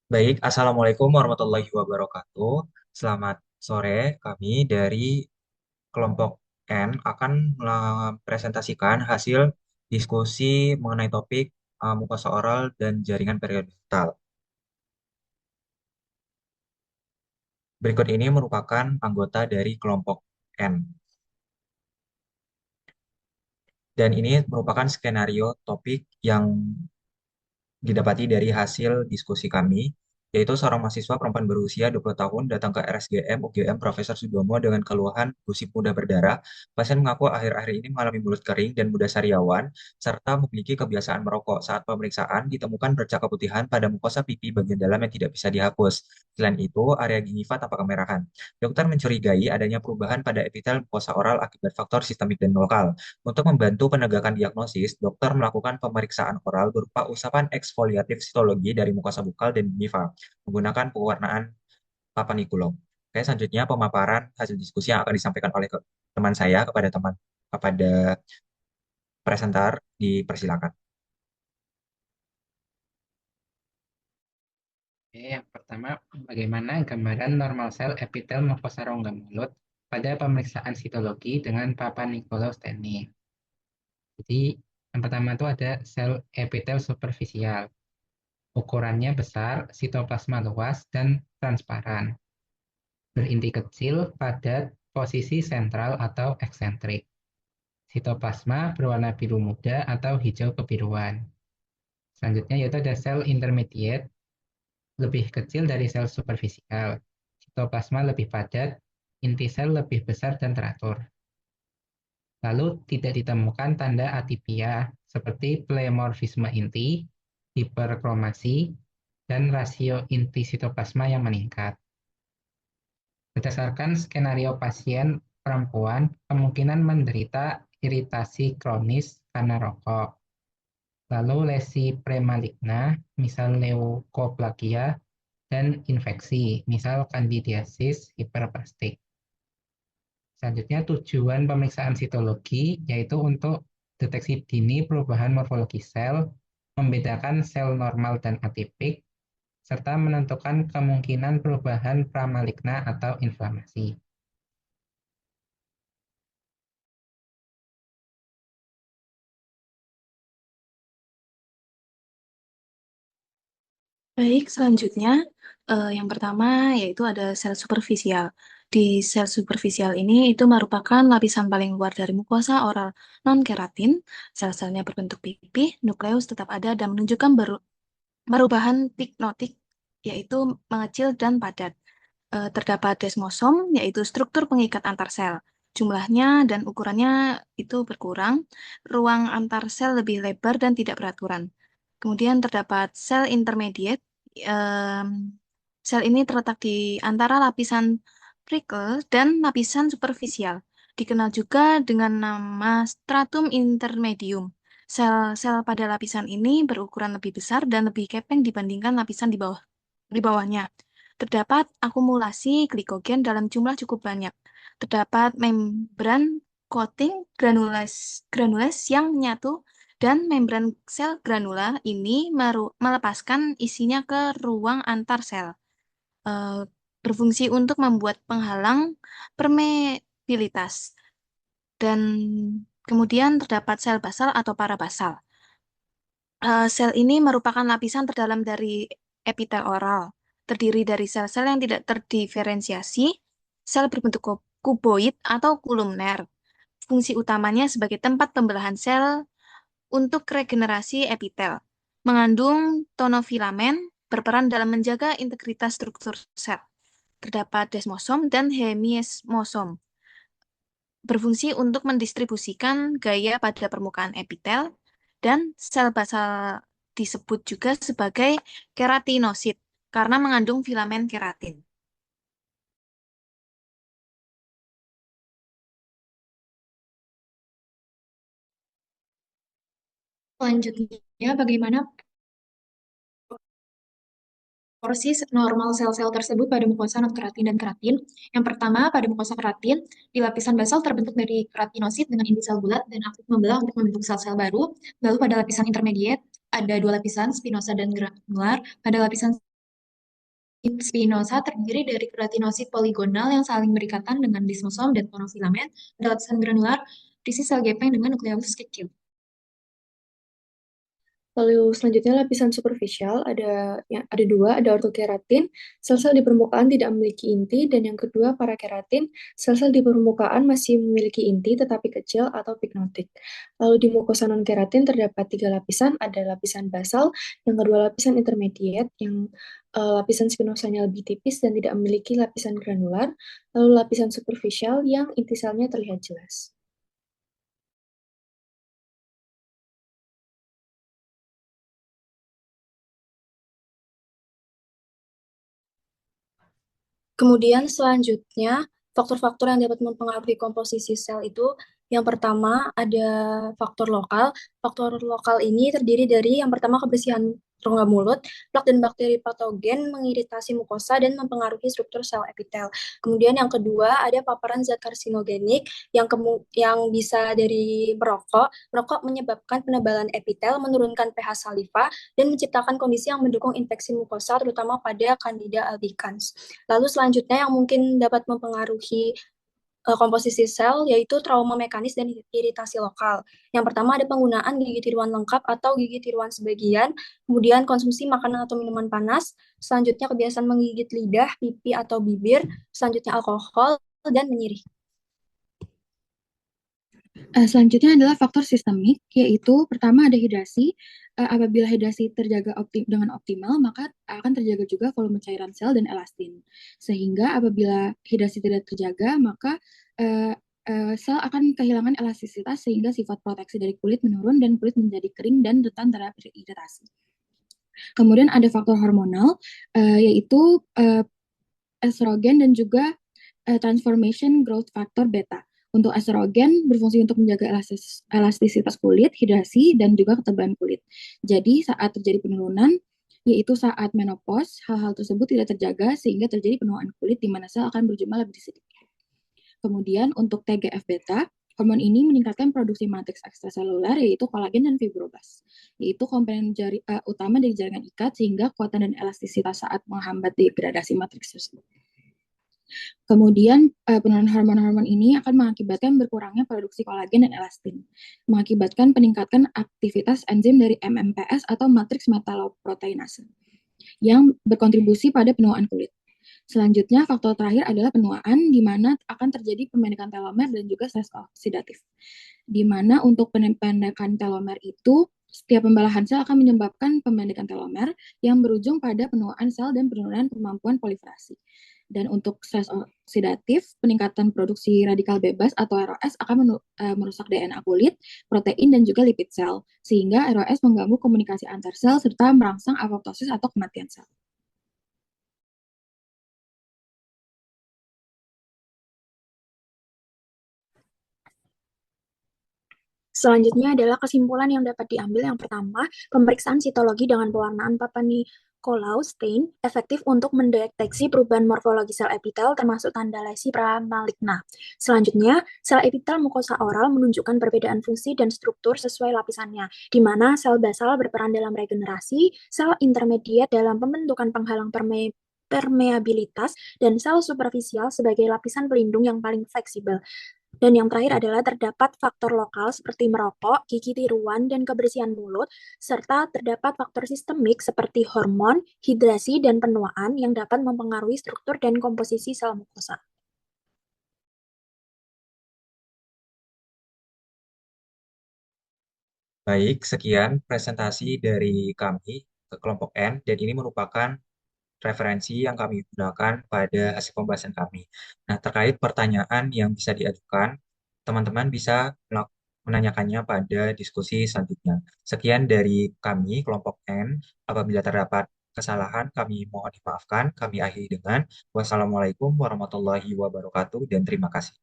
Baik, Assalamualaikum warahmatullahi wabarakatuh. Selamat sore, kami dari kelompok N akan mempresentasikan hasil diskusi mengenai topik mukosa oral dan jaringan periodontal. Berikut ini merupakan anggota dari kelompok N. Dan ini merupakan skenario topik yang didapati dari hasil diskusi kami, yaitu seorang mahasiswa perempuan berusia 20 tahun datang ke RSGM UGM Profesor Sudomo dengan keluhan gusip mudah berdarah. Pasien mengaku akhir-akhir ini mengalami mulut kering dan mudah sariawan, serta memiliki kebiasaan merokok. Saat pemeriksaan, ditemukan bercak keputihan pada mukosa pipi bagian dalam yang tidak bisa dihapus. Selain itu, area gingiva tampak kemerahan. Dokter mencurigai adanya perubahan pada epitel mukosa oral akibat faktor sistemik dan lokal. Untuk membantu penegakan diagnosis, dokter melakukan pemeriksaan oral berupa usapan eksfoliatif sitologi dari mukosa bukal dan gingiva menggunakan pewarnaan Papaniculum. Oke, selanjutnya pemaparan hasil diskusi yang akan disampaikan oleh teman saya kepada presentar dipersilakan. Oke, yang pertama, bagaimana gambaran normal sel epitel mukosa rongga mulut pada pemeriksaan sitologi dengan Papa Nicolau staining. Jadi, yang pertama itu ada sel epitel superficial. Ukurannya besar, sitoplasma luas, dan transparan. Berinti kecil, padat, posisi sentral atau eksentrik. Sitoplasma berwarna biru muda atau hijau kebiruan. Selanjutnya yaitu ada sel intermediate, lebih kecil dari sel superficial. Sitoplasma lebih padat, inti sel lebih besar dan teratur. Lalu tidak ditemukan tanda atipia seperti pleomorfisme inti, hiperkromasi, dan rasio inti sitoplasma yang meningkat. Berdasarkan skenario pasien perempuan, kemungkinan menderita iritasi kronis karena rokok. Lalu lesi premaligna, misal leukoplakia, dan infeksi, misal kandidiasis hiperplastik. Selanjutnya tujuan pemeriksaan sitologi yaitu untuk deteksi dini perubahan morfologi sel, membedakan sel normal dan atipik, serta menentukan kemungkinan perubahan pramaligna atau inflamasi. Baik, selanjutnya yang pertama yaitu ada sel superficial. Di sel superficial ini itu merupakan lapisan paling luar dari mukosa oral non-keratin. Sel-selnya berbentuk pipih, nukleus tetap ada dan menunjukkan perubahan piknotik yaitu mengecil dan padat. Terdapat desmosom yaitu struktur pengikat antar sel. Jumlahnya dan ukurannya itu berkurang, ruang antar sel lebih lebar dan tidak beraturan. Kemudian terdapat sel intermediate. Em, Sel ini terletak di antara lapisan prickle dan lapisan superficial. Dikenal juga dengan nama stratum intermedium. Sel-sel pada lapisan ini berukuran lebih besar dan lebih kepeng dibandingkan lapisan di bawahnya. Terdapat akumulasi glikogen dalam jumlah cukup banyak. Terdapat membran coating granules yang menyatu dan membran sel granula ini melepaskan isinya ke ruang antar sel. Eh, Berfungsi untuk membuat penghalang permeabilitas. Dan kemudian terdapat sel basal atau parabasal. Sel ini merupakan lapisan terdalam dari epitel oral, terdiri dari sel-sel yang tidak terdiferensiasi, sel berbentuk kuboid atau kolumner. Fungsi utamanya sebagai tempat pembelahan sel untuk regenerasi epitel. Mengandung tonofilamen, berperan dalam menjaga integritas struktur sel. Terdapat desmosom dan hemiesmosom, berfungsi untuk mendistribusikan gaya pada permukaan epitel, dan sel basal disebut juga sebagai keratinosit karena mengandung filamen keratin. Selanjutnya, bagaimana porsi normal sel-sel tersebut pada mukosa non-keratin dan keratin? Yang pertama, pada mukosa keratin, di lapisan basal terbentuk dari keratinosit dengan inti sel bulat dan aktif membelah untuk membentuk sel-sel baru. Lalu pada lapisan intermediate, ada dua lapisan, spinosa dan granular. Pada lapisan Spinosa terdiri dari keratinosit poligonal yang saling berikatan dengan dismosom dan monofilament, ada lapisan granular, berisi sel gepeng dengan nukleolus kecil. Lalu selanjutnya lapisan superficial ada dua, ada ortokeratin, sel-sel di permukaan tidak memiliki inti, dan yang kedua parakeratin, sel-sel di permukaan masih memiliki inti tetapi kecil atau pignotik. Lalu di mukosa non keratin terdapat tiga lapisan, ada lapisan basal, yang kedua lapisan intermediate, yang lapisan spinosanya lebih tipis dan tidak memiliki lapisan granular, lalu lapisan superficial yang inti selnya terlihat jelas. Kemudian selanjutnya, faktor-faktor yang dapat mempengaruhi komposisi sel itu, yang pertama ada faktor lokal. Faktor lokal ini terdiri dari yang pertama kebersihan rongga mulut, plak dan bakteri patogen mengiritasi mukosa dan mempengaruhi struktur sel epitel. Kemudian yang kedua ada paparan zat karsinogenik yang bisa dari merokok. Merokok menyebabkan penebalan epitel, menurunkan pH saliva, dan menciptakan kondisi yang mendukung infeksi mukosa terutama pada Candida albicans. Lalu selanjutnya yang mungkin dapat mempengaruhi komposisi sel yaitu trauma mekanis dan iritasi lokal. Yang pertama ada penggunaan gigi tiruan lengkap atau gigi tiruan sebagian, kemudian konsumsi makanan atau minuman panas, selanjutnya kebiasaan menggigit lidah, pipi atau bibir, selanjutnya alkohol dan menyirih. Selanjutnya adalah faktor sistemik, yaitu pertama ada hidrasi. Apabila hidrasi terjaga dengan optimal, maka akan terjaga juga volume cairan sel dan elastin. Sehingga apabila hidrasi tidak terjaga, maka sel akan kehilangan elastisitas sehingga sifat proteksi dari kulit menurun dan kulit menjadi kering dan rentan terhadap iritasi. Kemudian ada faktor hormonal, yaitu estrogen dan juga transformation growth factor beta. Untuk estrogen berfungsi untuk menjaga elastisitas kulit, hidrasi, dan juga ketebalan kulit. Jadi saat terjadi penurunan, yaitu saat menopause, hal-hal tersebut tidak terjaga sehingga terjadi penuaan kulit di mana sel akan berjumlah lebih sedikit. Kemudian untuk TGF-beta, hormon ini meningkatkan produksi matriks ekstraseluler yaitu kolagen dan fibroblast, yaitu komponen utama dari jaringan ikat sehingga kekuatan dan elastisitas saat menghambat degradasi matriks tersebut. Kemudian penurunan hormon-hormon ini akan mengakibatkan berkurangnya produksi kolagen dan elastin, mengakibatkan peningkatan aktivitas enzim dari MMPs atau matriks metaloproteinase yang berkontribusi pada penuaan kulit. Selanjutnya, faktor terakhir adalah penuaan, di mana akan terjadi pemendekan telomer dan juga stres oksidatif. Di mana untuk pemendekan telomer itu, setiap pembalahan sel akan menyebabkan pemendekan telomer yang berujung pada penuaan sel dan penurunan kemampuan proliferasi. Dan untuk stres oksidatif, peningkatan produksi radikal bebas atau ROS akan merusak DNA kulit, protein, dan juga lipid sel, sehingga ROS mengganggu komunikasi antar sel serta merangsang apoptosis atau kematian sel. Selanjutnya adalah kesimpulan yang dapat diambil. Yang pertama, pemeriksaan sitologi dengan pewarnaan Papa Nicolau stain efektif untuk mendeteksi perubahan morfologi sel epitel termasuk tanda lesi pramaligna. Selanjutnya, sel epitel mukosa oral menunjukkan perbedaan fungsi dan struktur sesuai lapisannya, di mana sel basal berperan dalam regenerasi, sel intermediate dalam pembentukan penghalang permeabilitas, dan sel superficial sebagai lapisan pelindung yang paling fleksibel. Dan yang terakhir adalah terdapat faktor lokal seperti merokok, gigi tiruan, dan kebersihan mulut, serta terdapat faktor sistemik seperti hormon, hidrasi, dan penuaan yang dapat mempengaruhi struktur dan komposisi sel mukosa. Baik, sekian presentasi dari kami ke kelompok N, dan ini merupakan referensi yang kami gunakan pada hasil pembahasan kami. Nah, terkait pertanyaan yang bisa diajukan, teman-teman bisa menanyakannya pada diskusi selanjutnya. Sekian dari kami, kelompok N. Apabila terdapat kesalahan, kami mohon dimaafkan. Kami akhiri dengan wassalamualaikum warahmatullahi wabarakatuh dan terima kasih.